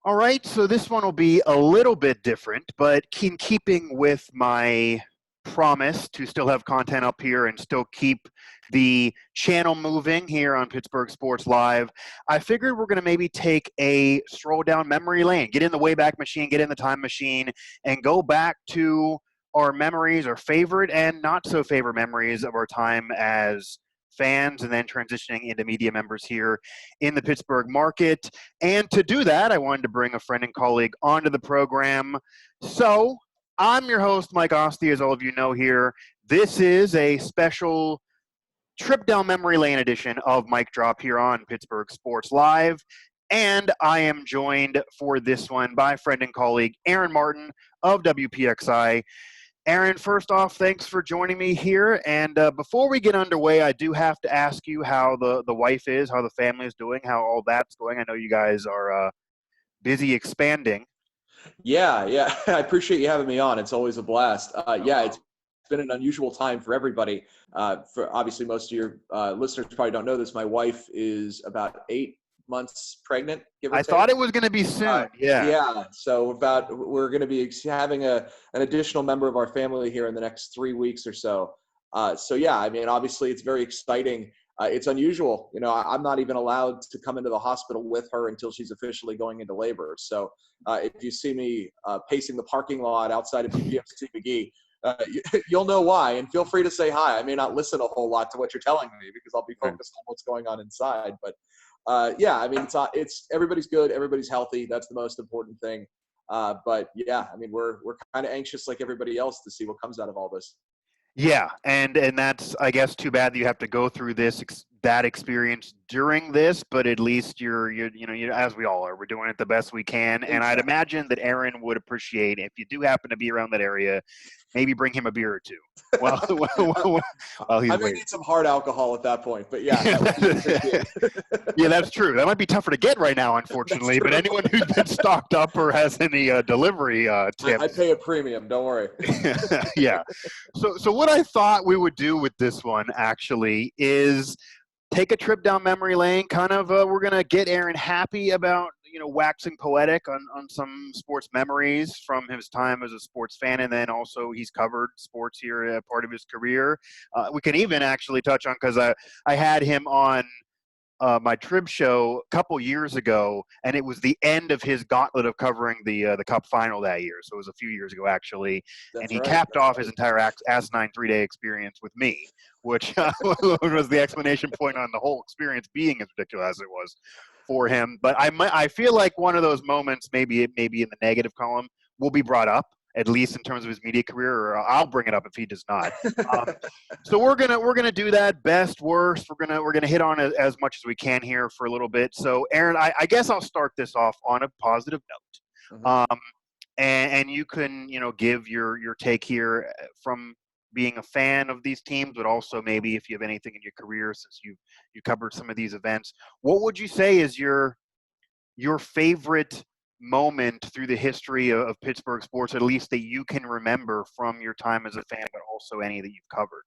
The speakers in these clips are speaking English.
All right, so this one will be a little bit different, but in keeping with my promise to still have content up here and still keep the channel moving here on Pittsburgh Sports Live, I figured we're going to maybe take a stroll down memory lane, get in the Wayback Machine, get in the time machine, and go back to our memories, our favorite and not so favorite memories of our time as fans, and then transitioning into media members here in the Pittsburgh market. And to do that, I wanted to bring a friend and colleague onto the program. So I'm your host, Mike Asti, as all of you know here. This is a special trip down memory lane edition of Mic Drop here on Pittsburgh Sports Live. And I am joined for this one by friend and colleague Aaron Martin of WPXI. Aaron, first off, thanks for joining me here. And before we get underway, I do have to ask you how the wife is, how the family is doing, how all that's going. I know you guys are busy expanding. Yeah. I appreciate you having me on. It's always a blast. It's been an unusual time for everybody. For obviously, most of your listeners probably don't know this. My wife is about 8 months pregnant, give or take. I thought it was going to be soon. Yeah. So we're going to be having an additional member of our family here in the next 3 weeks or so. I mean, obviously it's very exciting. It's unusual. You know, I'm not even allowed to come into the hospital with her until she's officially going into labor. So if you see me pacing the parking lot outside of WPXI McGee, you'll know why. And feel free to say hi. I may not listen a whole lot to what you're telling me because I'll be focused on what's going on inside. But I mean, it's everybody's good, everybody's healthy. That's the most important thing. I mean, we're kind of anxious like everybody else to see what comes out of all this. Yeah, and that's, I guess, too bad that you have to go through that experience during this, but at least you're as we all are, we're doing it the best we can. Exactly. And I'd imagine that Aaron would appreciate, if you do happen to be around that area, maybe bring him a beer or two. Well, he's I may need some hard alcohol at that point, but yeah. Yeah, that's true. That might be tougher to get right now, unfortunately. But anyone who's been stocked up or has any delivery tips, I pay a premium. Don't worry. Yeah. So what I thought we would do with this one actually is take a trip down memory lane. Kind of, we're gonna get Aaron happy about waxing poetic on some sports memories from his time as a sports fan, and then also he's covered sports here a part of his career. We can even actually touch on, because I had him on my Trib show a couple years ago, and it was the end of his gauntlet of covering the Cup final that year. So it was a few years ago, actually. And he capped off his entire asinine 3-day experience with me, which was the explanation point on the whole experience being as ridiculous as it was for him. But I feel like one of those moments, maybe in the negative column, will be brought up, at least in terms of his media career, or I'll bring it up if he does not. So we're gonna do that. Best, worst. We're gonna hit on it as much as we can here for a little bit. So Aaron, I guess I'll start this off on a positive note, and you can give your take here from being a fan of these teams, but also maybe if you have anything in your career since you covered some of these events. What would you say is your favorite moment through the history of Pittsburgh sports, at least that you can remember from your time as a fan, but also any that you've covered?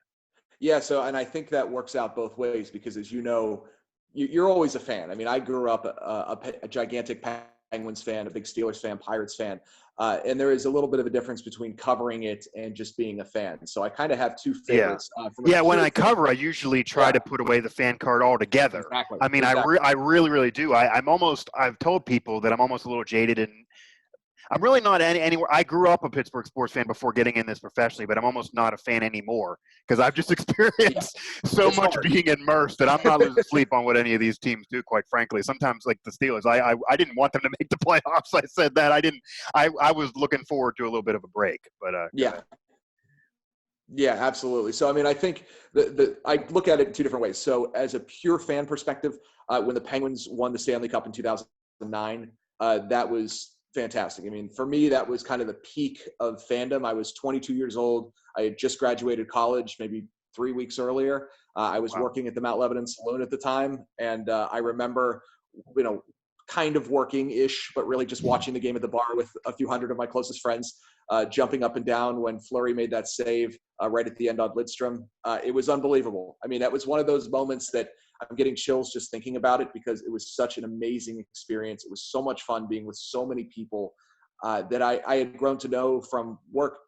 Yeah, and I think that works out both ways because, as you know, you're always a fan. I mean, I grew up a gigantic Penguins fan, a big Steelers fan, Pirates fan, and there is a little bit of a difference between covering it and just being a fan. So I kind of have two favorites. When I cover, I usually try to put away the fan card altogether. Exactly. I mean, exactly. I really, really do. I've told people that I'm almost a little jaded, and I'm really not anywhere. I grew up a Pittsburgh sports fan before getting in this professionally, but I'm almost not a fan anymore because I've just experienced so much being immersed that I'm not losing sleep on what any of these teams do, quite frankly. Sometimes, like the Steelers, I didn't want them to make the playoffs. I said that. I was looking forward to a little bit of a break, but Yeah, absolutely. So, I mean, I think I look at it in two different ways. So as a pure fan perspective, when the Penguins won the Stanley Cup in 2009, that was fantastic. I mean, for me, that was kind of the peak of fandom. I was 22 years old. I had just graduated college, maybe 3 weeks earlier. I was working at the Mount Lebanon Saloon at the time. And I remember, kind of working-ish, but really just watching the game at the bar with a few hundred of my closest friends, jumping up and down when Fleury made that save right at the end on Lidstrom. It was unbelievable. I mean, that was one of those moments that I'm getting chills just thinking about it because it was such an amazing experience. It was so much fun being with so many people that I had grown to know from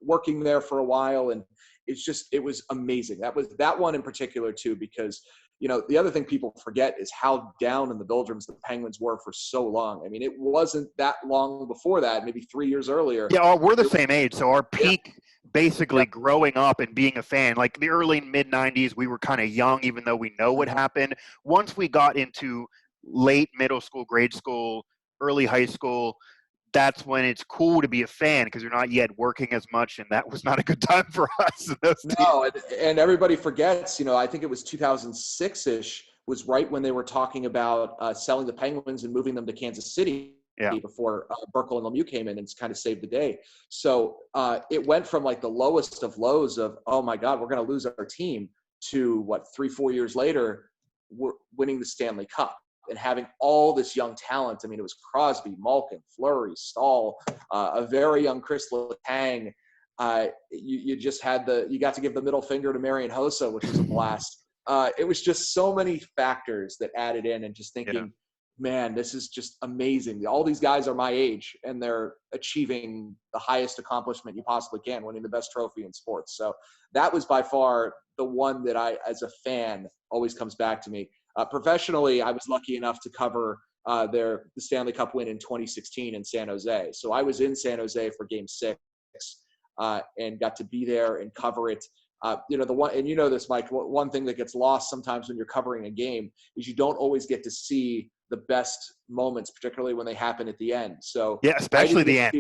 working there for a while. And it was amazing. That one in particular too, because, the other thing people forget is how down in the doldrums the Penguins were for so long. I mean, it wasn't that long before that, maybe 3 years earlier. Yeah, we're the same age, so our peak basically Yep. growing up and being a fan, like the early mid-90s, we were kind of young, even though we know what happened. Once we got into late middle school, grade school, early high school, that's when it's cool to be a fan because you're not yet working as much, and that was not a good time for us. No, and everybody forgets, I think it was 2006-ish was right when they were talking about selling the Penguins and moving them to Kansas City before Burkle and Lemieux came in and kind of saved the day. So it went from like the lowest of lows of, oh my God, we're going to lose our team to 3-4 years later, we're winning the Stanley Cup and having all this young talent. I mean, it was Crosby, Malkin, Fleury, Stahl, a very young Chris Letang. You just had you got to give the middle finger to Marian Hossa, which was a blast. It was just so many factors that added in, and just thinking, man, this is just amazing. All these guys are my age and they're achieving the highest accomplishment you possibly can, winning the best trophy in sports. So that was by far the one that I, as a fan, always comes back to me. Professionally, I was lucky enough to cover the Stanley Cup win in 2016 in San Jose. So I was in San Jose for Game 6 and got to be there and cover it. The one, and this, Mike, one thing that gets lost sometimes when you're covering a game is you don't always get to see the best moments, particularly when they happen at the end. So especially the end.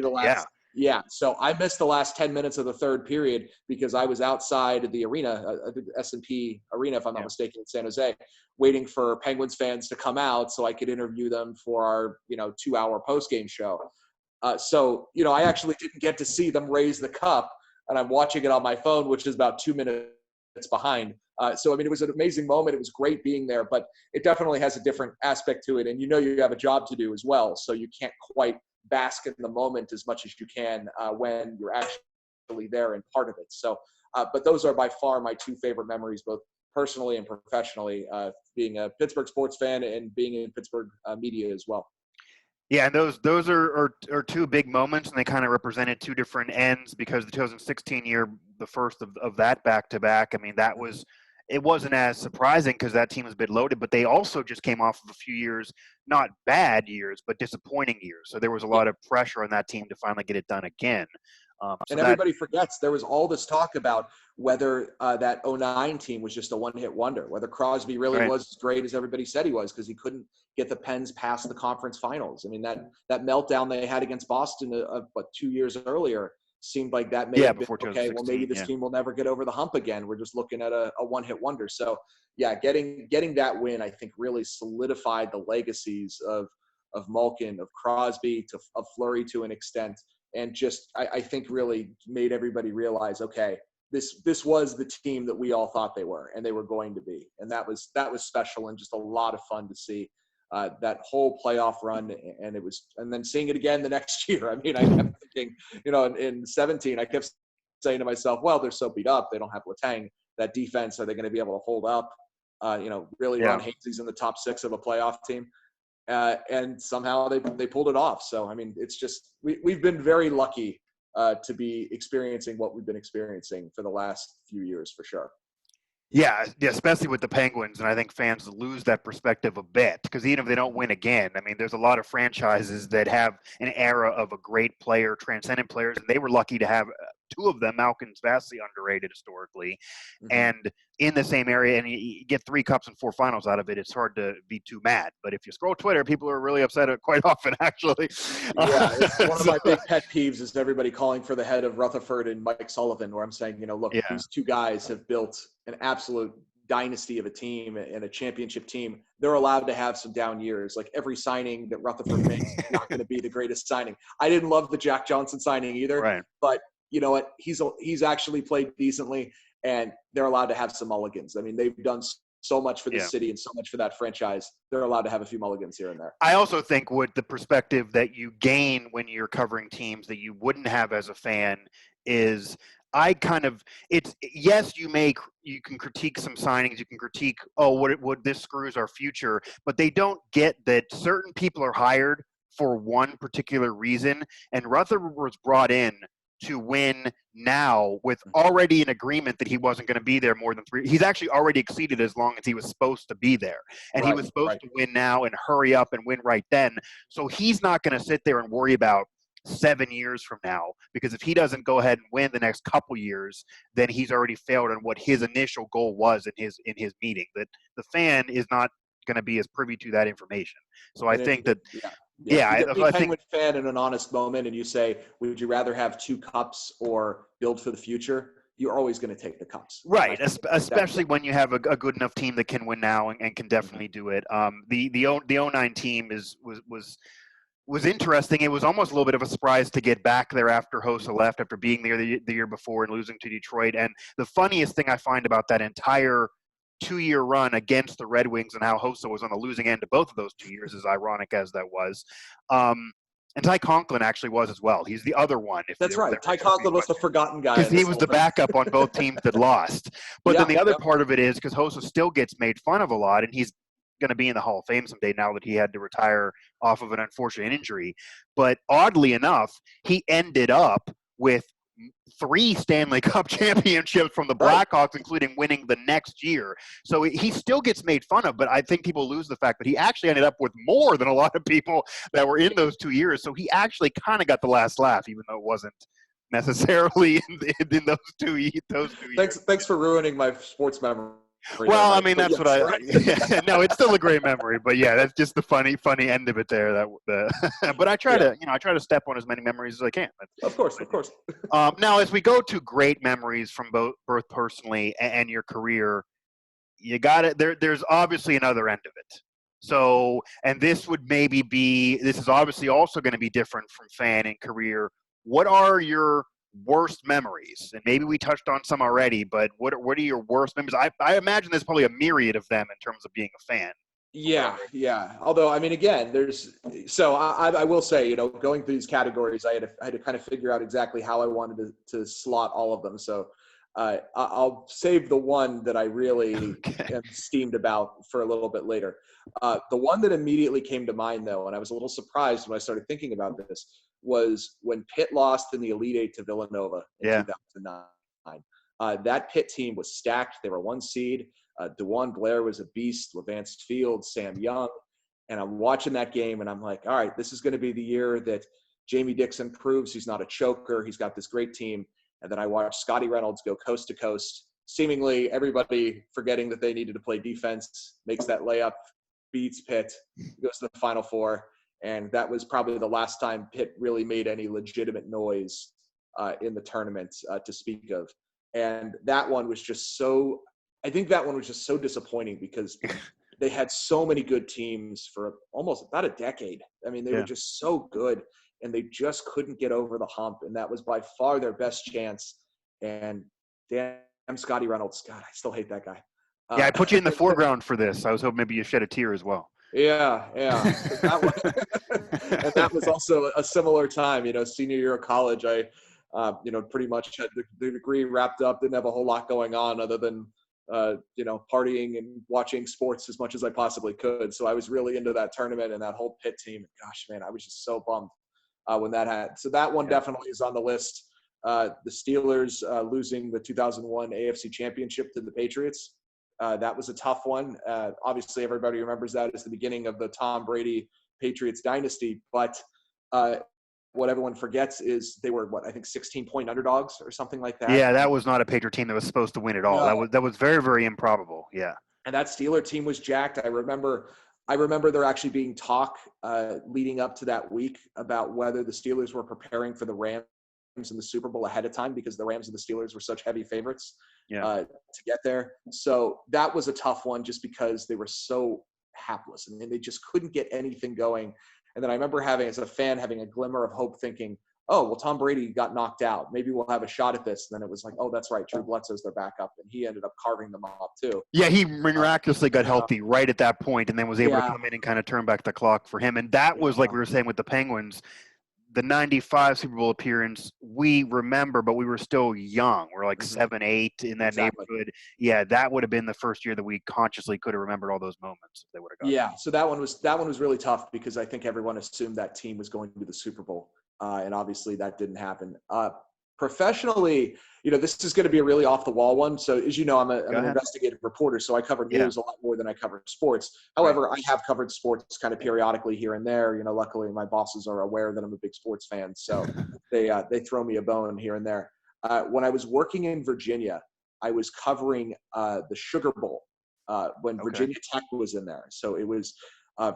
So I missed the last 10 minutes of the third period because I was outside the arena, the S&P Arena, if I'm not mistaken, in San Jose, waiting for Penguins fans to come out so I could interview them for our 2-hour post-game show. So I actually didn't get to see them raise the cup, and I'm watching it on my phone, which is about 2 minutes behind. So, I mean, it was an amazing moment. It was great being there, but it definitely has a different aspect to it. And you have a job to do as well, so you can't quite bask in the moment as much as you can when you're actually there and part of it. So, but those are by far my two favorite memories, both personally and professionally, being a Pittsburgh sports fan and being in Pittsburgh media as well. Yeah, and those are two big moments, and they kind of represented two different ends because the 2016 year, the first of that back-to-back, I mean, it wasn't as surprising because that team was a bit loaded, but they also just came off of a few years, not bad years, but disappointing years. So there was a lot of pressure on that team to finally get it done again. And everybody forgets there was all this talk about whether that 2009 team was just a one-hit wonder, whether Crosby really was as great as everybody said he was because he couldn't get the Pens past the conference finals. I mean, that meltdown they had against Boston 2 years earlier seemed like that may have been, okay, well, maybe this team will never get over the hump again. We're just looking at a one-hit wonder. So, yeah, getting that win, I think, really solidified the legacies of Malkin, of Crosby, of Fleury to an extent. And just, I think, really made everybody realize, okay, this was the team that we all thought they were, and they were going to be. And that was special and just a lot of fun to see that whole playoff run. And then seeing it again the next year. I mean, I kept thinking, in 17, I kept saying to myself, well, they're so beat up. They don't have Letang. That defense, are they going to be able to hold up? Really, Ron Hainsey's in the top 6 of a playoff team. And somehow they pulled it off. So, I mean, it's just we've been very lucky to be experiencing what we've been experiencing for the last few years, for sure. Yeah, especially with the Penguins, and I think fans lose that perspective a bit because even if they don't win again, I mean, there's a lot of franchises that have an era of a great player, transcendent players, and they were lucky to have two of them. Malkin's vastly underrated historically, and in the same area, and you get 3 cups and 4 finals out of it. It's hard to be too mad. But if you scroll Twitter, people are really upset quite often, actually. Yeah, it's one of my big pet peeves is everybody calling for the head of Rutherford and Mike Sullivan, where I'm saying, look, these two guys have built an absolute dynasty of a team and a championship team. They're allowed to have some down years. Like every signing that Rutherford makes is not going to be the greatest signing. I didn't love the Jack Johnson signing either, but you know what? He's actually played decently, and they're allowed to have some mulligans. I mean, they've done so much for this city and so much for that franchise. They're allowed to have a few mulligans here and there. I also think with the perspective that you gain when you're covering teams that you wouldn't have as a fan is I kind of yes, you can critique some signings, you can critique what this screws our future, but they don't get that certain people are hired for one particular reason, and Rutherford was brought in to win now with already an agreement that he wasn't going to be there more than 3. He's actually already exceeded as long as he was supposed to be there, and he was supposed to win now and hurry up and win right then. So he's not going to sit there and worry about 7 years from now, because if he doesn't go ahead and win the next couple years, then he's already failed on what his initial goal was in his meeting. That the fan is not going to be as privy to that information. So I think that I think fan in an honest moment and you say, would you rather have 2 cups or build for the future? You're always going to take the cups. Right, especially when you have a good enough team that can win now and can definitely do it. The 09 team was interesting. It was almost a little bit of a surprise to get back there after Hossa left, after being there the year before and losing to Detroit. And the funniest thing I find about that entire 2-year run against the Red Wings and how Hossa was on the losing end of both of those 2 years, as ironic as that was. And Ty Conklin actually was as well. He's the other one. That's right. Ty Conklin was the forgotten guy. Because he was the backup on both teams that lost. But then the other part of it is because Hossa still gets made fun of a lot, and he's going to be in the Hall of Fame someday now that he had to retire off of an unfortunate injury. But oddly enough, he ended up with 3 Stanley Cup championships from the Blackhawks, including winning the next year. So he still gets made fun of, but I think people lose the fact that he actually ended up with more than a lot of people that were in those 2 years. So he actually kind of got the last laugh, even though it wasn't necessarily in those 2 years. Thanks for ruining my sports memory. Well, I mean, that's what no, it's still a great memory, but yeah, that's just the funny end of it there. But I try to step on as many memories as I can. Of course. Now, as we go to great memories from both personally and your career, you got it. There's obviously another end of it. So, and this is obviously also going to be different from fan and career. What are your worst memories? And maybe we touched on some already, but what are your worst memories? I imagine there's probably a myriad of them in terms of being a fan. Yeah. Although, I mean, again, I will say, going through these categories, I had to kind of figure out exactly how I wanted to slot all of them. So I'll save the one that I really am steamed about for a little bit later. The one that immediately came to mind, though, and I was a little surprised when I started thinking about this, was when Pitt lost in the Elite Eight to Villanova in 2009. That Pitt team was stacked. They were 1 seed. DeJuan Blair was a beast. LeVance Fields, Sam Young. And I'm watching that game, and I'm like, all right, this is going to be the year that Jamie Dixon proves he's not a choker. He's got this great team. And then I watched Scottie Reynolds go coast to coast, seemingly everybody forgetting that they needed to play defense, makes that layup, beats Pitt, goes to the Final Four. And that was probably the last time Pitt really made any legitimate noise in the tournament to speak of. And that one was just so disappointing because they had so many good teams for almost about a decade. I mean, they were just so good, and they just couldn't get over the hump. And that was by far their best chance. And damn, Scottie Reynolds, God, I still hate that guy. I put you in the foreground for this. I was hoping maybe you shed a tear as well. Yeah. And that was also a similar time, senior year of college. I, pretty much had the degree wrapped up, didn't have a whole lot going on other than, partying and watching sports as much as I possibly could. So I was really into that tournament and that whole Pitt team. Gosh, man, I was just so bummed when that happened. So that one definitely is on the list. The Steelers losing the 2001 AFC Championship to the Patriots. That was a tough one. Obviously, everybody remembers that as the beginning of the Tom Brady Patriots dynasty. But what everyone forgets is they were, I think 16-point underdogs or something like that. Yeah, that was not a Patriot team that was supposed to win at all. No. That was very, very improbable. Yeah. And that Steeler team was jacked. I remember there actually being talk leading up to that week about whether the Steelers were preparing for the Rams in the Super Bowl ahead of time because the Rams and the Steelers were such heavy favorites to get there. So that was a tough one just because they were so hapless and they just couldn't get anything going. And then I remember as a fan, having a glimmer of hope thinking, oh, well, Tom Brady got knocked out. Maybe we'll have a shot at this. And then it was like, oh, that's right. Drew Bledsoe's their backup. And he ended up carving them up too. Yeah, he miraculously got healthy right at that point and then was able to come in and kind of turn back the clock for him. And that was like we were saying with the Penguins, the 95 Super Bowl appearance, we remember, but we were still young. We're like 7, 8 in that neighborhood. Yeah, that would have been the first year that we consciously could have remembered all those moments if they would have gone. Yeah, so that one was really tough because I think everyone assumed that team was going to the Super Bowl, and obviously that didn't happen. Professionally, this is going to be a really off the wall one. So as you know, I'm an investigative reporter, so I cover news a lot more than I cover sports. However, I have covered sports kind of periodically here and there. Luckily my bosses are aware that I'm a big sports fan, so they throw me a bone here and there. When I was working in Virginia, I was covering the Sugar Bowl when Virginia Tech was in there. So it was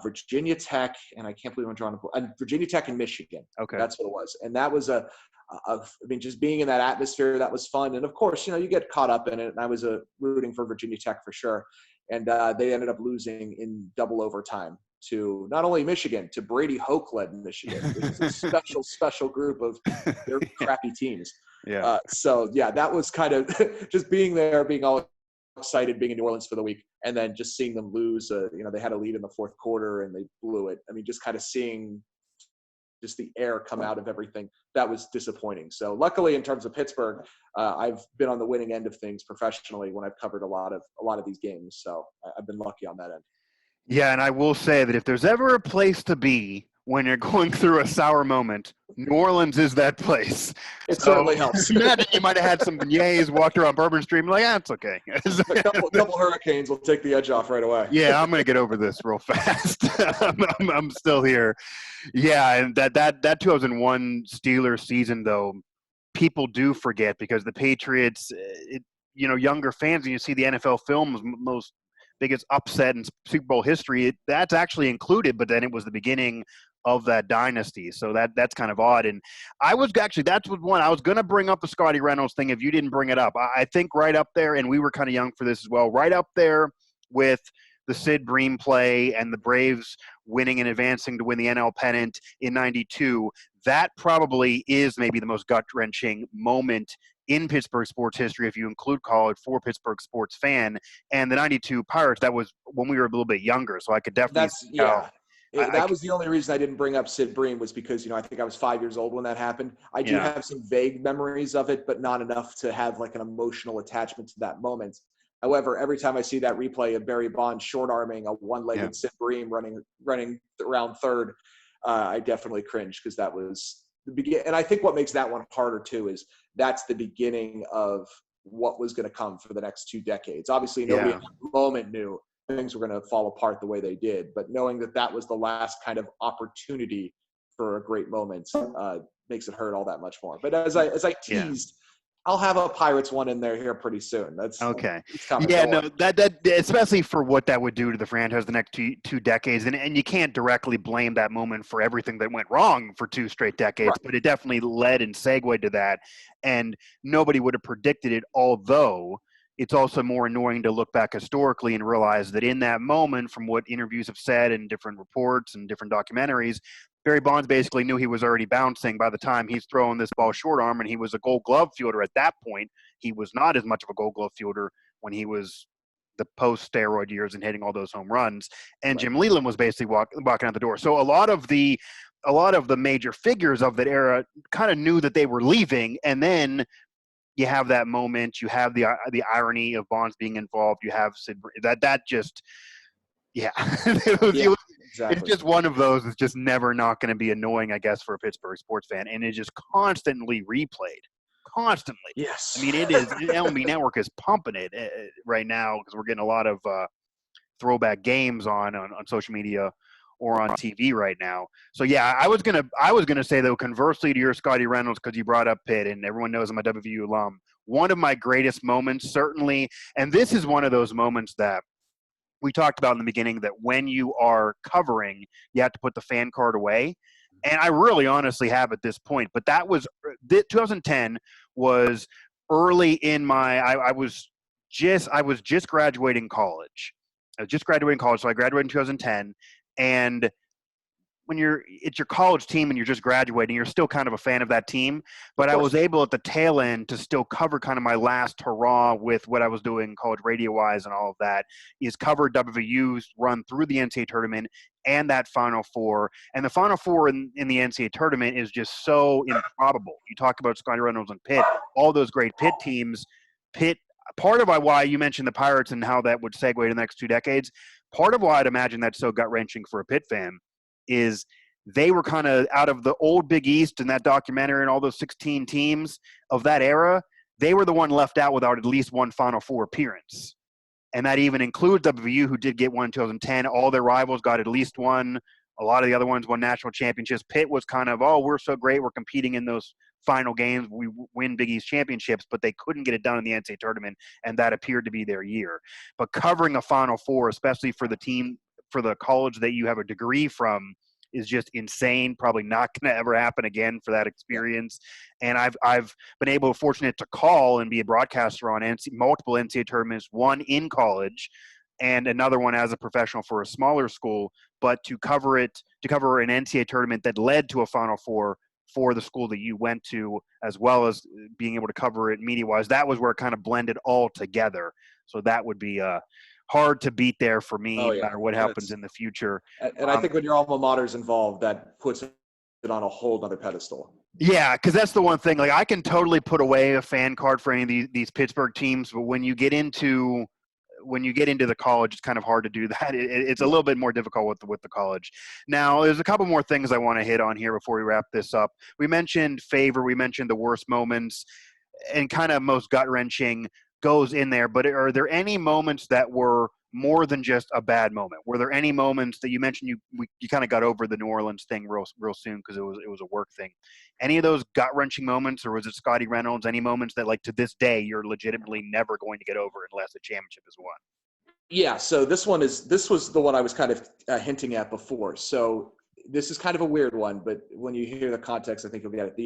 Virginia Tech, and I can't believe I'm drawing Virginia Tech and Michigan. Okay, that's what it was, and that was just being in that atmosphere, that was fun. And of course, you get caught up in it. And I was rooting for Virginia Tech for sure. And they ended up losing in double overtime to not only Michigan, to Brady Hoke-led Michigan, which is a special group of very crappy teams. Yeah. That was kind of just being there, being all excited, being in New Orleans for the week, and then just seeing them lose. They had a lead in the fourth quarter and they blew it. I mean, just kind of seeing just the air come out of everything, that was disappointing. So luckily, in terms of Pittsburgh, I've been on the winning end of things professionally when I've covered a lot of these games. So I've been lucky on that end. Yeah, and I will say that if there's ever a place to be when you're going through a sour moment, New Orleans is that place. It certainly helps. Imagine you might have had some beignets, walked around Bourbon Street, and like, it's okay. a couple hurricanes will take the edge off right away. Yeah, I'm going to get over this real fast. I'm still here. Yeah, and that 2001 Steelers season, though, people do forget because the Patriots, younger fans, when you see the NFL films, most biggest upset in Super Bowl history, that's actually included, but then it was the beginning of that dynasty. So that's kind of odd. And that's one I was going to bring up, the Scottie Reynolds thing, if you didn't bring it up. I think right up there, and we were kind of young for this as well, right up there with the Sid Bream play and the Braves winning and advancing to win the NL pennant in 92. That probably is maybe the most gut-wrenching moment in Pittsburgh sports history, if you include college, for Pittsburgh sports fan. And the 92 Pirates, that was when we were a little bit younger, so I could definitely that was the only reason I didn't bring up Sid Bream, was because, I think I was 5 years old when that happened. I do have some vague memories of it, but not enough to have like an emotional attachment to that moment. However, every time I see that replay of Barry Bonds short-arming a one-legged Sid Bream running around third, I definitely cringe, because that was the beginning. And I think what makes that one harder too is that's the beginning of what was going to come for the next 2 decades. Obviously, nobody at that moment knew things were going to fall apart the way they did, but knowing that was the last kind of opportunity for a great moment makes it hurt all that much more. But as I teased, I'll have a Pirates one in there here pretty soon. That's okay. That especially for what that would do to the franchise the next two decades, and you can't directly blame that moment for everything that went wrong for 2 straight decades, but it definitely led and segued to that, and nobody would have predicted it. Although it's also more annoying to look back historically and realize that in that moment, from what interviews have said and different reports and different documentaries, Barry Bonds basically knew he was already bouncing by the time he's throwing this ball short arm, and he was a Gold Glove fielder at that point. He was not as much of a Gold Glove fielder when he was the post-steroid years and hitting all those home runs. And Jim Leyland was basically walking out the door. So a lot of the major figures of that era kind of knew that they were leaving, and then you have that moment. You have the irony of Bonds being involved. You have Sid. That just. Yeah. It's just one of those that's just never not going to be annoying, I guess, for a Pittsburgh sports fan. And it's just constantly replayed. Constantly. Yes. I mean, it is. MLB Network is pumping it right now because we're getting a lot of throwback games on social media or on TV right now. So, yeah, I was gonna say, though, conversely to your Scottie Reynolds, because you brought up Pitt, and everyone knows I'm a WVU alum, one of my greatest moments, certainly, and this is one of those moments that we talked about in the beginning, that when you are covering, you have to put the fan card away. And I really honestly have at this point, but that was 2010 was early in I was just graduating college. So I graduated in 2010, and it's your college team and you're just graduating, you're still kind of a fan of that team. But I was able at the tail end to still cover kind of my last hurrah with what I was doing college radio wise and all of that, is cover WVU's run through the NCAA tournament and that Final Four. And the Final Four in the NCAA tournament is just so improbable. You talk about Scottie Reynolds and Pitt, all those great Pitt teams. Pitt, part of why you mentioned the Pirates and how that would segue to the next 2 decades, part of why I'd imagine that's so gut-wrenching for a Pitt fan is they were kind of out of the old Big East and that documentary and all those 16 teams of that era, they were the one left out without at least one Final Four appearance. And that even includes WVU, who did get one in 2010. All their rivals got at least one. A lot of the other ones won national championships. Pitt was kind of, oh, we're so great, we're competing in those final games, we win Big East championships, but they couldn't get it done in the NCAA tournament, and that appeared to be their year. But covering a Final Four, especially for the team, for the college that you have a degree from, is just insane. Probably not going to ever happen again for that experience. And I've been fortunate to call and be a broadcaster on multiple NCAA tournaments, one in college and another one as a professional for a smaller school. But to cover an NCAA tournament that led to a Final Four for the school that you went to, as well as being able to cover it media-wise, that was where it kind of blended all together. So that would be hard to beat there for me, no matter what happens in the future. And I think when your alma mater's involved, that puts it on a whole other pedestal. Yeah, because that's the one thing. Like, I can totally put away a fan card for any of these Pittsburgh teams, but when you get into the college, it's kind of hard to do that. It's a little bit more difficult with the college. Now, there's a couple more things I want to hit on here before we wrap this up. We mentioned favor. We mentioned the worst moments and kind of most gut-wrenching goes in there. But are there any moments that were more than just a bad moment? Were there any moments that you mentioned you kind of got over the New Orleans thing real soon because it was a work thing? Any of those gut-wrenching moments, or was it Scottie Reynolds? Any moments that, like, to this day you're legitimately never going to get over unless a championship is won? Yeah, so this was the one I was kind of hinting at before. So this is kind of a weird one, but when you hear the context, I think you'll get it.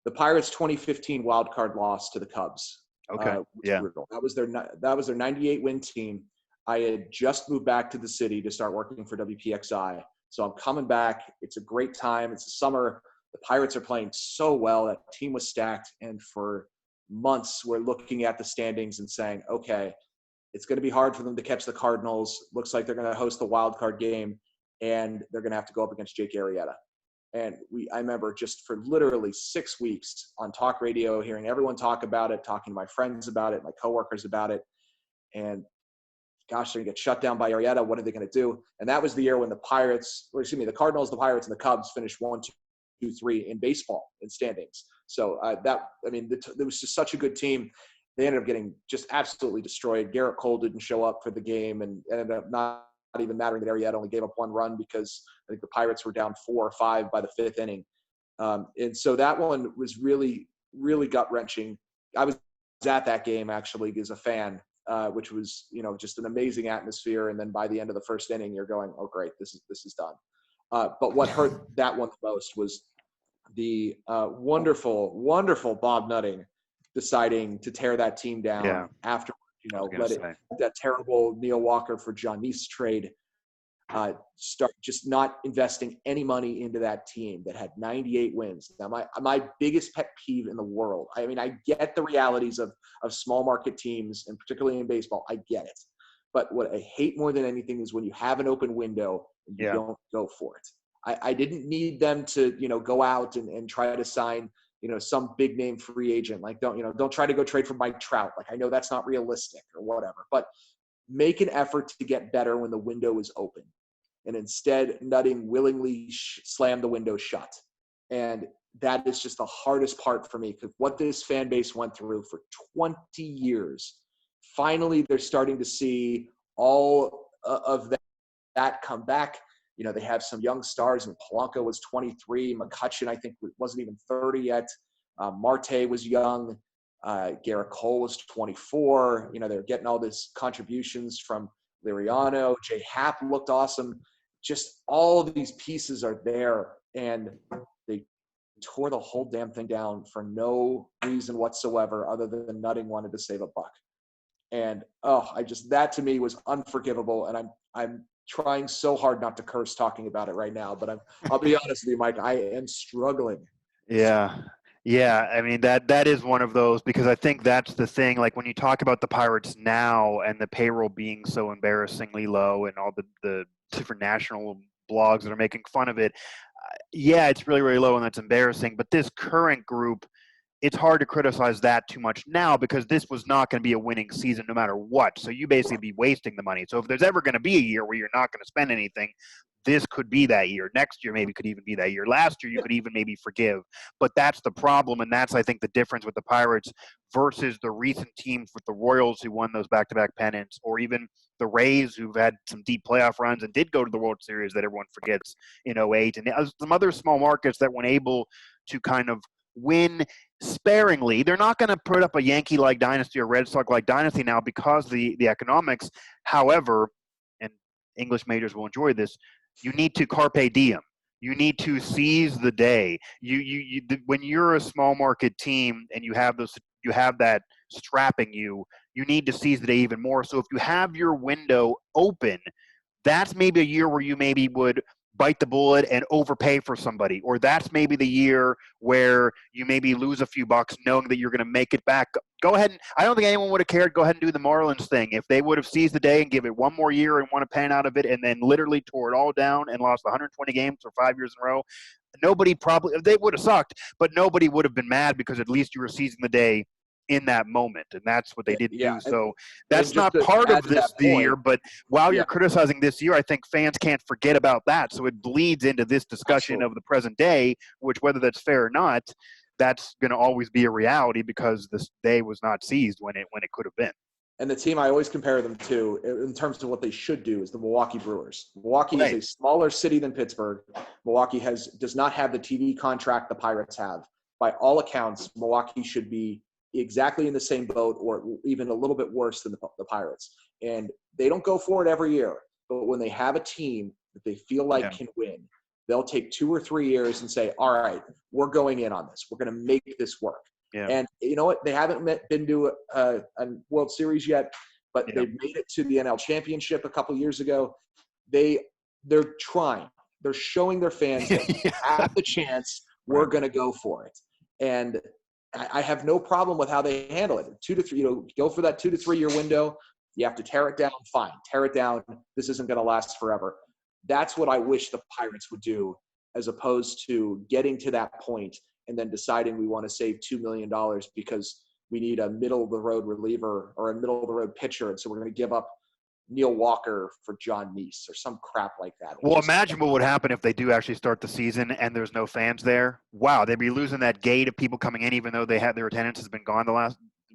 The Pirates' 2015 wild card loss to the Cubs. Okay. Yeah. Brutal. That was their 98 win team. I had just moved back to the city to start working for WPXI. So I'm coming back. It's a great time. It's the summer. The Pirates are playing so well. That team was stacked. And for months, we're looking at the standings and saying, okay, it's going to be hard for them to catch the Cardinals. Looks like they're going to host the wild card game, and they're going to have to go up against Jake Arrieta. And I remember just for literally 6 weeks on talk radio, hearing everyone talk about it, talking to my friends about it, my coworkers about it. And gosh, they're going to get shut down by Arrieta. What are they going to do? And that was the year when the Cardinals, the Pirates, and the Cubs finished 1, 2, 3 in baseball in standings. So it was just such a good team. They ended up getting just absolutely destroyed. Garrett Cole didn't show up for the game and ended up not even mattering that Arrieta only gave up 1 run because I think the Pirates were down 4 or 5 by the 5th inning. And so that one was really, really gut-wrenching. I was at that game actually as a fan, which was, just an amazing atmosphere. And then by the end of the 1st inning, you're going, oh, great, this is done. But what hurt that one the most was the wonderful, wonderful Bob Nutting deciding to tear that team down after, that terrible Neil Walker for John Neese trade, start just not investing any money into that team that had 98 wins. Now, my biggest pet peeve in the world, I mean, I get the realities of small market teams, and particularly in baseball, I get it. But what I hate more than anything is when you have an open window and you don't go for it. I didn't need them to, go out and try to sign, some big name free agent. Like, don't try to go trade for Mike Trout. Like, I know that's not realistic or whatever, but make an effort to get better when the window is open. And instead, Nutting willingly slammed the window shut. And that is just the hardest part for me, because what this fan base went through for 20 years, finally they're starting to see all of that come back. They have some young stars, and Polanco was 23. McCutchen, I think, wasn't even 30 yet. Marte was young. Garrett Cole was 24. They're getting all these contributions from Liriano. Jay Happ looked awesome. Just all of these pieces are there, and they tore the whole damn thing down for no reason whatsoever other than Nutting wanted to save a buck. And that to me was unforgivable. And I'm trying so hard not to curse talking about it right now, but I'll be honest with you, Mike, I am struggling. Yeah. Yeah, I mean that is one of those, because I think that's the thing. Like when you talk about the Pirates now and the payroll being so embarrassingly low and all the different national blogs that are making fun of it, yeah, it's really, really low and that's embarrassing. But this current group, it's hard to criticize that too much now because this was not going to be a winning season no matter what. So you basically be wasting the money. So if there's ever going to be a year where you're not going to spend anything, this could be that year. Next year maybe could even be that year. Last year you could even maybe forgive. But that's the problem, and that's, I think, the difference with the Pirates versus the recent teams with the Royals who won those back-to-back pennants, or even the Rays who've had some deep playoff runs and did go to the World Series that everyone forgets in '08, and some other small markets that were able to kind of win sparingly. They're not going to put up a Yankee-like dynasty or Red Sox-like dynasty now because the economics. However, and English majors will enjoy this, you need to carpe diem. You need to seize the day. When you're a small market team and you have that strapping you, you need to seize the day even more. So if you have your window open, that's maybe a year where you maybe would bite the bullet and overpay for somebody, or that's maybe the year where you maybe lose a few bucks knowing that you're going to make it back. Go ahead, and I don't think anyone would have cared. Go ahead and do the Marlins thing. If they would have seized the day and give it one more year and won a pennant out of it, and then literally tore it all down and lost 120 games for 5 years in a row, nobody probably, they would have sucked, but nobody would have been mad because at least you were seizing the day in that moment, and that's what they didn't do. So that's not part of this year, but while you're criticizing this year, I think fans can't forget about that. So it bleeds into this discussion of the present day, which, whether that's fair or not, that's going to always be a reality because this day was not seized when it could have been. And the team I always compare them to in terms of what they should do is the Milwaukee Brewers. Milwaukee is a smaller city than Pittsburgh. Milwaukee does not have the TV contract the Pirates have. By all accounts, Milwaukee should be exactly in the same boat or even a little bit worse than the Pirates. And they don't go for it every year. But when they have a team that they feel like can win, they'll take 2 or 3 years and say, all right, we're going in on this. We're going to make this work. Yeah. And you know what? They haven't been to a World Series yet, but they've made it to the NL Championship a couple years ago. They're trying. They're showing their fans that they have the chance. We're going to go for it. And I have no problem with how they handle it. 2 to 3, go for that 2 to 3 year window. You have to tear it down. Fine, tear it down. This isn't going to last forever. That's what I wish the Pirates would do, as opposed to getting to that point and then deciding we want to save $2 million because we need a middle of the road reliever or a middle of the road pitcher, and so we're going to give up Neil Walker for John Meese or some crap like that. Well, imagine what would happen if they do actually start the season and there's no fans there. Wow, they'd be losing that gate of people coming in, even though their attendance has been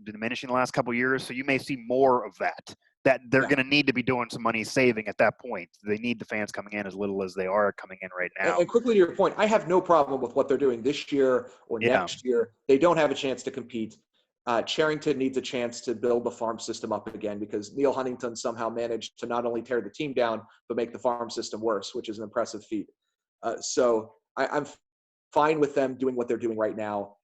diminishing the last couple of years. So you may see more of that. That they're going to need to be doing some money saving at that point. They need the fans coming in as little as they are coming in right now. And quickly to your point, I have no problem with what they're doing this year or next year. They don't have a chance to compete. Cherington needs a chance to build the farm system up again because Neil Huntington somehow managed to not only tear the team down, but make the farm system worse, which is an impressive feat. So I'm fine with them doing what they're doing right now.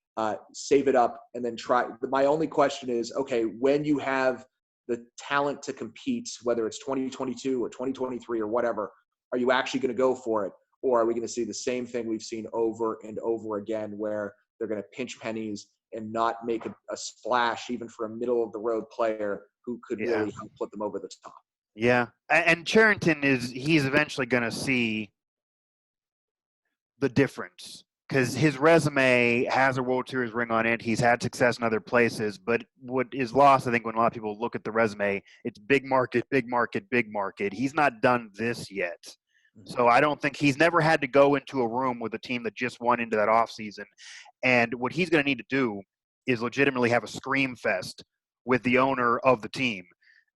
Save it up and then try. My only question is, okay, when you have the talent to compete, whether it's 2022 or 2023 or whatever, are you actually going to go for it? Or are we going to see the same thing we've seen over and over again where they're going to pinch pennies and not make a splash even for a middle-of-the-road player who could really help put them over the top? Yeah, and Cherington he's eventually going to see the difference because his resume has a World Series ring on it. He's had success in other places, but what is lost, I think, when a lot of people look at the resume, it's big market, big market, big market. He's not done this yet. So I don't think he's never had to go into a room with a team that just won into that offseason. And what he's going to need to do is legitimately have a scream fest with the owner of the team.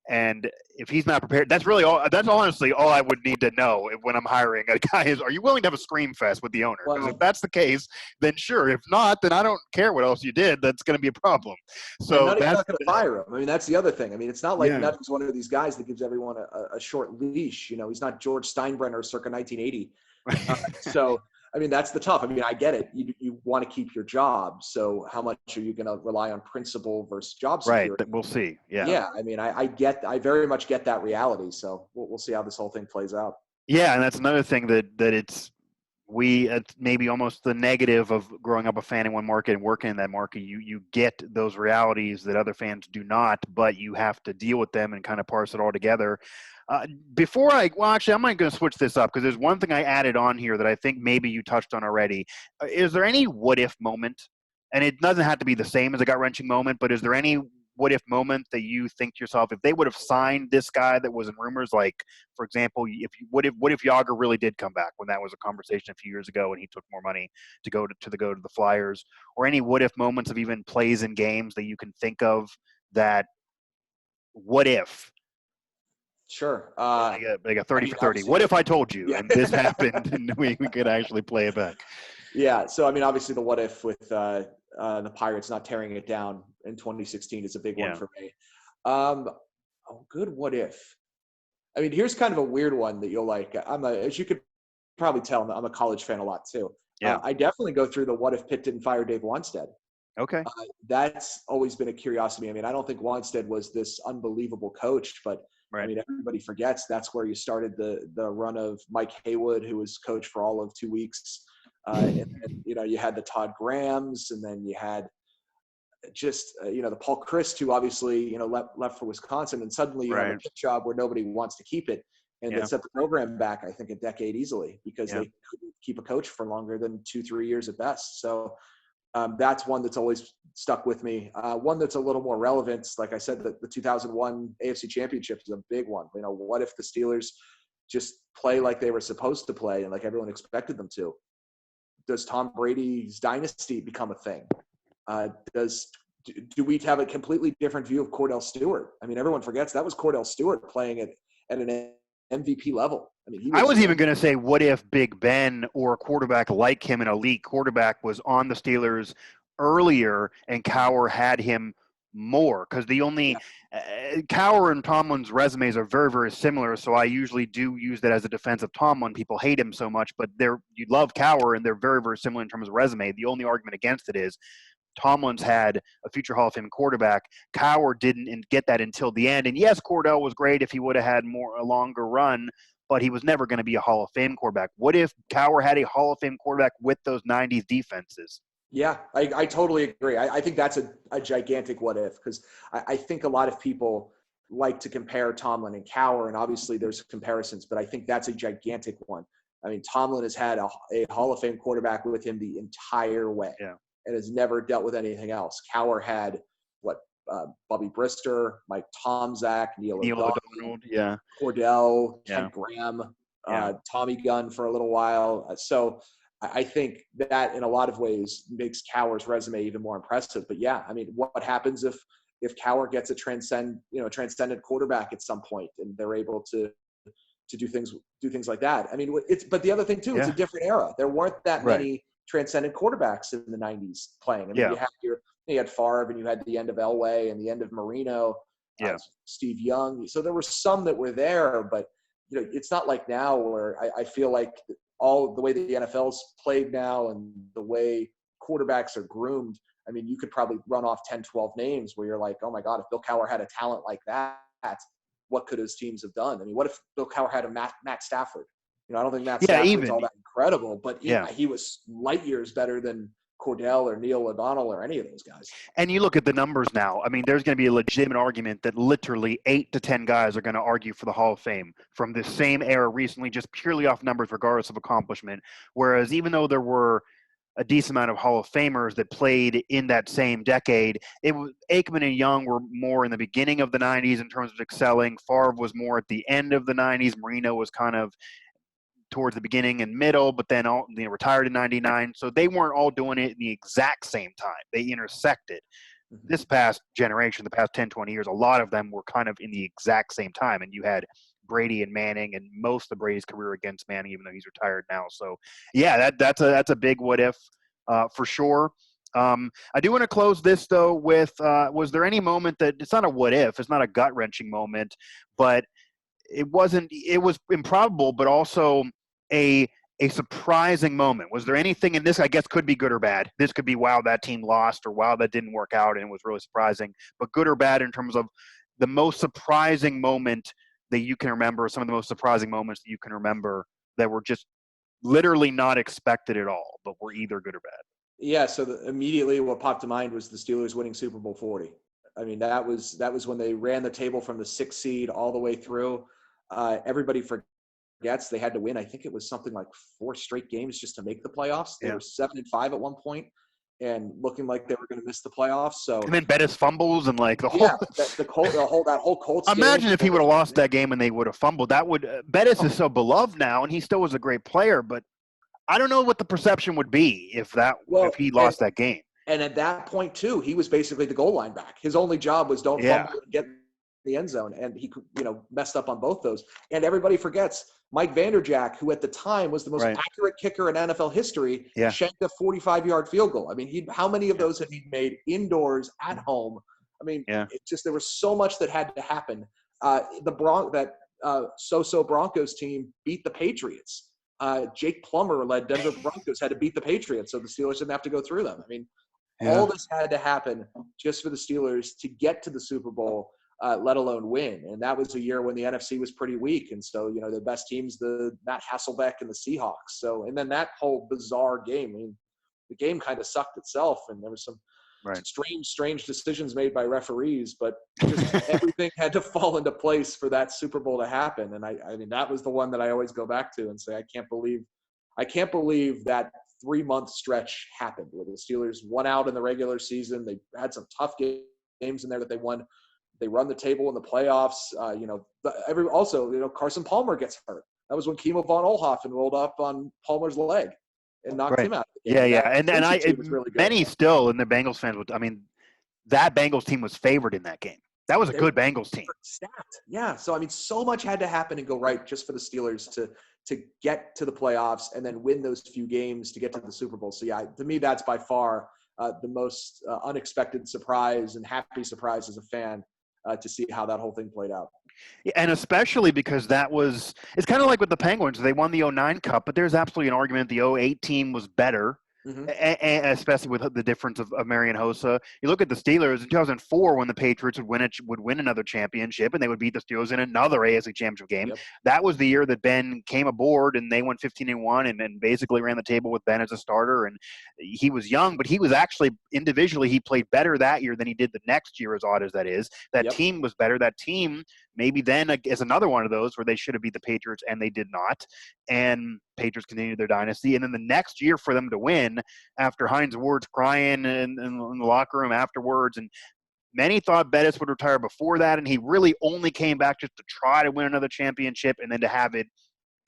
And if he's not prepared, that's honestly all I would need to know when I'm hiring a guy is, are you willing to have a scream fest with the owner? Because if that's the case, then sure. If not, then I don't care what else you did. That's going to be a problem. So Nutty's not going to fire him. I mean, that's the other thing. I mean, it's not like Nutty's one of these guys that gives everyone a short leash. He's not George Steinbrenner circa 1980. So I mean, that's the tough. I mean, I get it. You want to keep your job. So how much are you going to rely on principal versus job Right. security? We'll see. Yeah. Yeah. I mean, I very much get that reality. So we'll see how this whole thing plays out. Yeah. And that's another thing that it's maybe almost the negative of growing up a fan in one market and working in that market. You get those realities that other fans do not, but you have to deal with them and kind of parse it all together. Actually, I'm going to switch this up because there's one thing I added on here that I think maybe you touched on already. Is there any what if moment? And it doesn't have to be the same as a gut wrenching moment, but is there any what if moment that you think to yourself, if they would have signed this guy that was in rumors, like for example, what if Yager really did come back when that was a conversation a few years ago and he took more money to go to the Flyers, or any what if moments of even plays in games that you can think of that what if? Sure. Like a 30 for 30. What if I told you and this happened and we could actually play it back? Yeah. So, I mean, obviously the what if with the Pirates not tearing it down in 2016 is a big one for me. Good what if. I mean, here's kind of a weird one that you'll like. As you could probably tell, I'm a college fan a lot too. Yeah. I definitely go through the what if Pitt didn't fire Dave Wanstead. Okay. That's always been a curiosity. I mean, I don't think Wanstead was this unbelievable coach, but right. I mean, everybody forgets that's where you started the run of Mike Haywood, who was coach for all of 2 weeks. And then, you had the Todd Grahams, and then you had just, the Paul Christ, who obviously, left for Wisconsin, and suddenly you have a pitch job where nobody wants to keep it. And they set the program back, I think, a decade easily because they couldn't keep a coach for longer than 2-3 years at best. So that's one that's always stuck with me. One that's a little more relevant, like I said, the 2001 AFC Championship is a big one. What if the Steelers just play like they were supposed to play and like everyone expected them to? Does Tom Brady's dynasty become a thing? Do we have a completely different view of Cordell Stewart? I mean, everyone forgets that was Cordell Stewart playing at an MVP level. I mean, I was even going to say, what if Big Ben or a quarterback like him, an elite quarterback, was on the Steelers earlier and Cowher had him more? Because Cowher and Tomlin's resumes are very, very similar. So I usually do use that as a defense of Tomlin. People hate him so much, but you love Cowher and they're very, very similar in terms of resume. The only argument against it is Tomlin's had a future Hall of Fame quarterback. Cowher didn't get that until the end. And yes, Cordell was great if he would have had a longer run, but he was never going to be a Hall of Fame quarterback. What if Cowher had a Hall of Fame quarterback with those 90s defenses? Yeah, I totally agree. I think that's a gigantic what if, because I think a lot of people like to compare Tomlin and Cowher, and obviously there's comparisons, but I think that's a gigantic one. I mean, Tomlin has had a Hall of Fame quarterback with him the entire way. Yeah. And has never dealt with anything else. Cowher had Bobby Brister, Mike Tomczak, Neil O'Donnell, Cordell, Kent Graham, Tommy Gunn for a little while. So I think that in a lot of ways makes Cowher's resume even more impressive. But yeah, I mean, what happens if Cowher gets a transcendent quarterback at some point and they're able to do things like that? I mean, but the other thing too, it's a different era. There weren't that many transcendent quarterbacks in the 90s playing. I mean, you had Favre and you had the end of Elway and the end of Marino, Steve Young. So there were some that were there, but it's not like now where I feel like all the way the NFL's played now and the way quarterbacks are groomed. I mean, you could probably run off 10, 12 names where you're like, oh my God, if Bill Cowher had a talent like that, what could his teams have done? I mean, what if Bill Cowher had a Matt Stafford? I don't think Matt Stafford's all that incredible, but he was light years better than Cordell or Neil O'Donnell or any of those guys. And you look at the numbers now. I mean, there's going to be a legitimate argument that literally 8 to 10 guys are going to argue for the Hall of Fame from the same era recently, just purely off numbers, regardless of accomplishment. Whereas even though there were a decent amount of Hall of Famers that played in that same decade, Aikman and Young were more in the beginning of the 90s in terms of excelling. Favre was more at the end of the 90s. Marino was kind of towards the beginning and middle, but then retired in 99. So they weren't all doing it in the exact same time. They intersected. Mm-hmm. This past generation, the past 10, 20 years, a lot of them were kind of in the exact same time. And you had Brady and Manning and most of Brady's career against Manning, even though he's retired now. So yeah, that's a big what if for sure. I do want to close this though with, was there any moment that it's not a what if, it's not a gut wrenching moment, but it was improbable, but also a a surprising moment? Was there anything in this, I guess, could be good or bad? This could be, wow, that team lost, or wow, that didn't work out and it was really surprising. But good or bad in terms of the most surprising moment that you can remember, some of the most surprising moments that you can remember that were just literally not expected at all, but were either good or bad? Yeah, so immediately what popped to mind was the Steelers winning Super Bowl 40. I mean, that was when they ran the table from the 6th seed all the way through. Everybody forgets they had to win. I think it was something like 4 straight games just to make the playoffs. They were 7-5 at one point, and looking like they were going to miss the playoffs. So And then Bettis fumbles and like the whole. yeah, that whole Colts game. Imagine if he would have lost that game and they would have fumbled. That would Bettis is so beloved now, and he still was a great player, but I don't know what the perception would be if he lost that game. And at that point too, he was basically the goal line back. His only job was don't fumble and get the end zone, and he messed up on both those. And everybody forgets Mike Vanderjagt, who at the time was the most accurate kicker in NFL history, shanked a 45-yard field goal. I mean, how many of those had he made indoors at home? I mean, it's just there was so much that had to happen. So-so Broncos team beat the Patriots. Jake Plummer led Denver Broncos, had to beat the Patriots, so the Steelers didn't have to go through them. I mean, all this had to happen just for the Steelers to get to the Super Bowl, let alone win. And that was a year when the NFC was pretty weak. And so, the best teams, the Matt Hasselbeck and the Seahawks. So, and then that whole bizarre game, I mean, the game kind of sucked itself, and there was some strange decisions made by referees, but just everything had to fall into place for that Super Bowl to happen. And I mean, that was the one that I always go back to and say, I can't believe that 3-month stretch happened where the Steelers won out in the regular season. They had some tough games in there that they won. They run the table in the playoffs. Carson Palmer gets hurt. That was when Kimo von Oelhoffen rolled up on Palmer's leg and knocked him out. And many still in the Bengals fans would. I mean, that Bengals team was favored in that game. That was a good Bengals team. Stacked. Yeah. So I mean, so much had to happen and go right just for the Steelers to get to the playoffs and then win those few games to get to the Super Bowl. So yeah, to me, that's by far the most unexpected surprise and happy surprise as a fan to see how that whole thing played out. Yeah, and especially because it's kind of like with the Penguins. They won the 2009 Cup, but there's absolutely an argument the 2008 team was better, especially with the difference of Marian Hossa. You look at the Steelers in 2004 when the Patriots would win another championship, and they would beat the Steelers in another AFC Championship game. Yep. That was the year that Ben came aboard, and they went 15-1 and basically ran the table with Ben as a starter. And he was young, but he was actually individually he played better that year than he did the next year, as odd as that is. That team was better. That team maybe then is another one of those where they should have beat the Patriots and they did not. And Patriots continued their dynasty. And then the next year for them to win after Hines Ward's crying in the locker room afterwards. And many thought Bettis would retire before that. And he really only came back just to try to win another championship and then to have it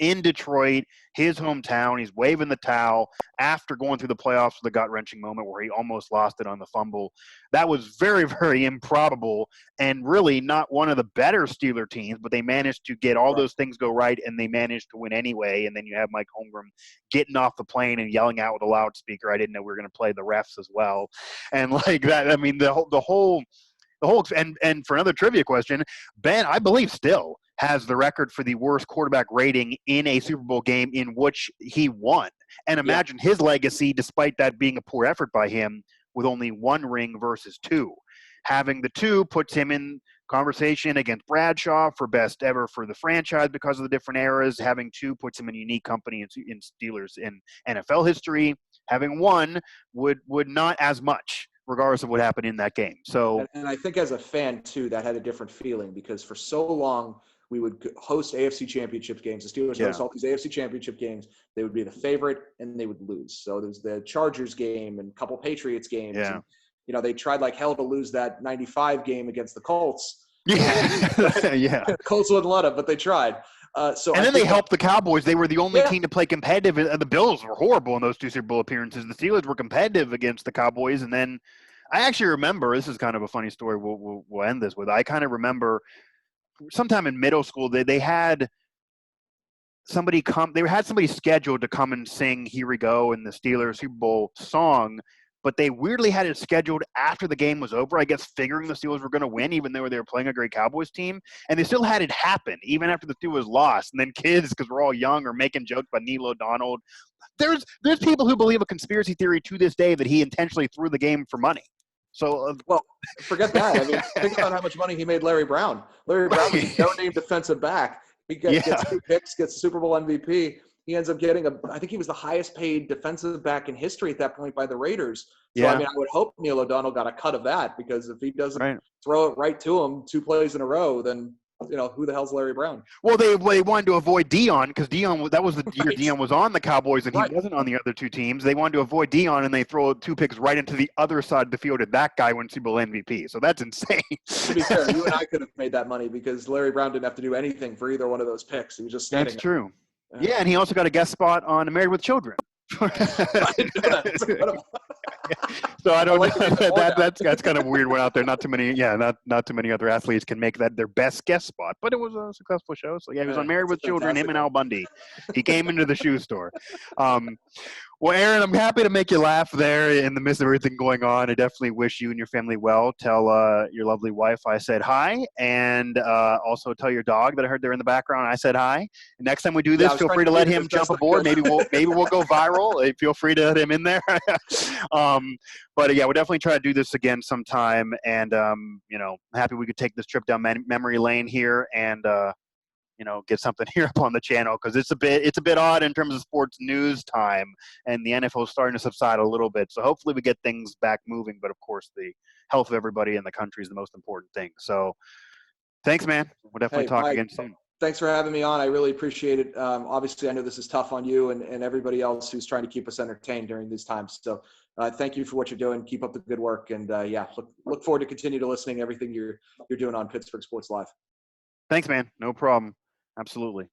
in Detroit, his hometown. He's waving the towel after going through the playoffs with a gut-wrenching moment where he almost lost it on the fumble. That was very, very improbable and really not one of the better Steeler teams, but they managed to get all those things go right, and they managed to win anyway. And then you have Mike Holmgren getting off the plane and yelling out with a loudspeaker, I didn't know we were going to play the refs as well. And like that, I mean, the whole and for another trivia question, Ben, I believe still has the record for the worst quarterback rating in a Super Bowl game in which he won. And imagine his legacy, despite that being a poor effort by him, with only 1 ring versus 2. Having the 2 puts him in conversation against Bradshaw for best ever for the franchise because of the different eras. Having 2 puts him in unique company in Steelers in NFL history. Having 1 would not as much, regardless of what happened in that game. So, and I think as a fan too, that had a different feeling because for so long we would host AFC Championship games. The Steelers host all these AFC Championship games. They would be the favorite and they would lose. So there's the Chargers game and a couple Patriots games. Yeah. And, they tried like hell to lose that 95 game against the Colts. Yeah. Colts wouldn't let them, but they tried. Then they helped the Cowboys. They were the only team to play competitive. The Bills were horrible in those 2 Super Bowl appearances. The Steelers were competitive against the Cowboys. And then I actually remember, this is kind of a funny story we'll end this with. I kind of remember sometime in middle school, they had somebody scheduled to come and sing Here We Go in the Steelers Super Bowl song but they weirdly had it scheduled after the game was over, I guess figuring the Steelers were going to win, even though they were playing a great Cowboys team. And they still had it happen, even after the Steelers lost. And then kids, because we're all young, are making jokes about Neil O'Donnell. There's people who believe a conspiracy theory to this day that he intentionally threw the game for money. So, well, forget that. I mean, think about how much money he made Larry Brown. Larry Brown was a no-name defensive back. He gets 2 picks, gets Super Bowl MVP. He ends up getting I think he was the highest paid defensive back in history at that point by the Raiders. So, I mean, I would hope Neil O'Donnell got a cut of that, because if he doesn't throw it right to him 2 plays in a row, then, who the hell's Larry Brown? Well, they wanted to avoid Dion, because that was the year Dion was on the Cowboys and he wasn't on the other 2 teams. They wanted to avoid Dion, and they throw 2 picks right into the other side of the field, and that guy wins Super Bowl MVP. So that's insane. To be fair, you and I could have made that money, because Larry Brown didn't have to do anything for either one of those picks. He was just standing. That's true. Yeah, and he also got a guest spot on Married with Children. I didn't know that. So I don't know. That's kind of a weird one out there. Not too many other athletes can make that their best guest spot, but it was a successful show. So yeah, he was on Married with Children. Him and Al Bundy. He came into the shoe store. Well, Aaron, I'm happy to make you laugh there in the midst of everything going on. I definitely wish you and your family well. Tell your lovely wife I said hi, and also tell your dog that I heard there in the background I said hi. And next time we do this, feel free to let him jump aboard. Maybe we'll go viral. Feel free to let him in there. But yeah, we'll definitely try to do this again sometime. And happy we could take this trip down memory lane here and get something here up on the channel, because it's a bit odd in terms of sports news time, and the NFL is starting to subside a little bit. So hopefully we get things back moving. But of course, the health of everybody in the country is the most important thing. So thanks, man. We'll definitely talk again soon. Thanks for having me on. I really appreciate it. Obviously, I know this is tough on you and everybody else who's trying to keep us entertained during these times. So thank you for what you're doing. Keep up the good work. And look forward to continue to listening to everything you're doing on Pittsburgh Sports Live. Thanks, man. No problem. Absolutely.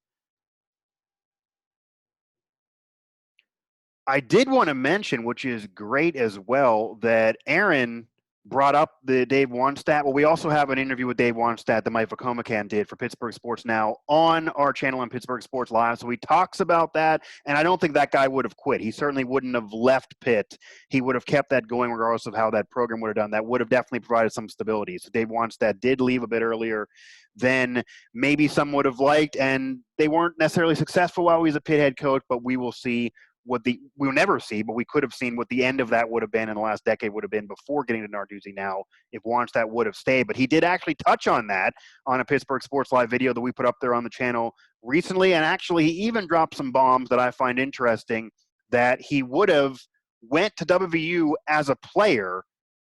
I did want to mention, which is great as well, that Aaron brought up the Dave Wannstedt. Well, we also have an interview with Dave Wannstedt that Mike Vacomacan did for Pittsburgh Sports Now on our channel on Pittsburgh Sports Live. So he talks about that, and I don't think that guy would have quit. He certainly wouldn't have left Pitt. He would have kept that going regardless of how that program would have done. That would have definitely provided some stability. So Dave Wannstedt did leave a bit earlier than maybe some would have liked, and they weren't necessarily successful while he was a Pitt head coach, but we will see we'll never see, but we could have seen what the end of that would have been in the last decade would have been before getting to Narduzzi now if Wannstedt would have stayed. But he did actually touch on that on a Pittsburgh Sports Live video that we put up there on the channel recently. And actually he even dropped some bombs that I find interesting, that he would have went to WVU as a player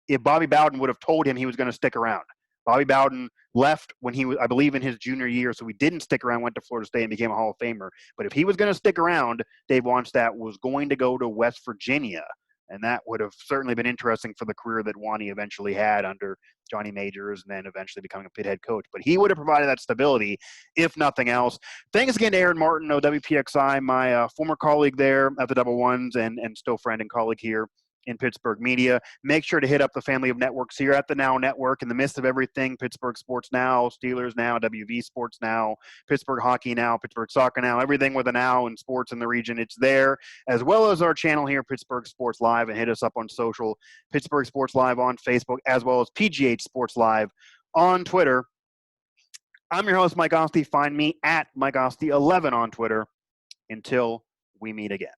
if Bobby Bowden would have told him he was going to stick around. Bobby Bowden left when he was, I believe, in his junior year, so he didn't stick around, went to Florida State and became a Hall of Famer. But if he was going to stick around, Dave Wannstedt was going to go to West Virginia, and that would have certainly been interesting for the career that Wani eventually had under Johnny Majors and then eventually becoming a Pitt head coach. But he would have provided that stability, if nothing else. Thanks again to Aaron Martin, WPXI, my former colleague there at the Double Ones and still friend and colleague here in Pittsburgh media. Make sure to hit up the family of networks here at the Now Network in the midst of everything: Pittsburgh Sports Now, Steelers Now, WV Sports Now, Pittsburgh Hockey Now, Pittsburgh Soccer Now, everything with a Now and sports in the region. It's there, as well as our channel here, Pittsburgh Sports Live, and hit us up on social, Pittsburgh Sports Live on Facebook, as well as PGH Sports Live on Twitter. I'm your host, Mike Asti. Find me at Mike Asti 11 on Twitter. Until we meet again.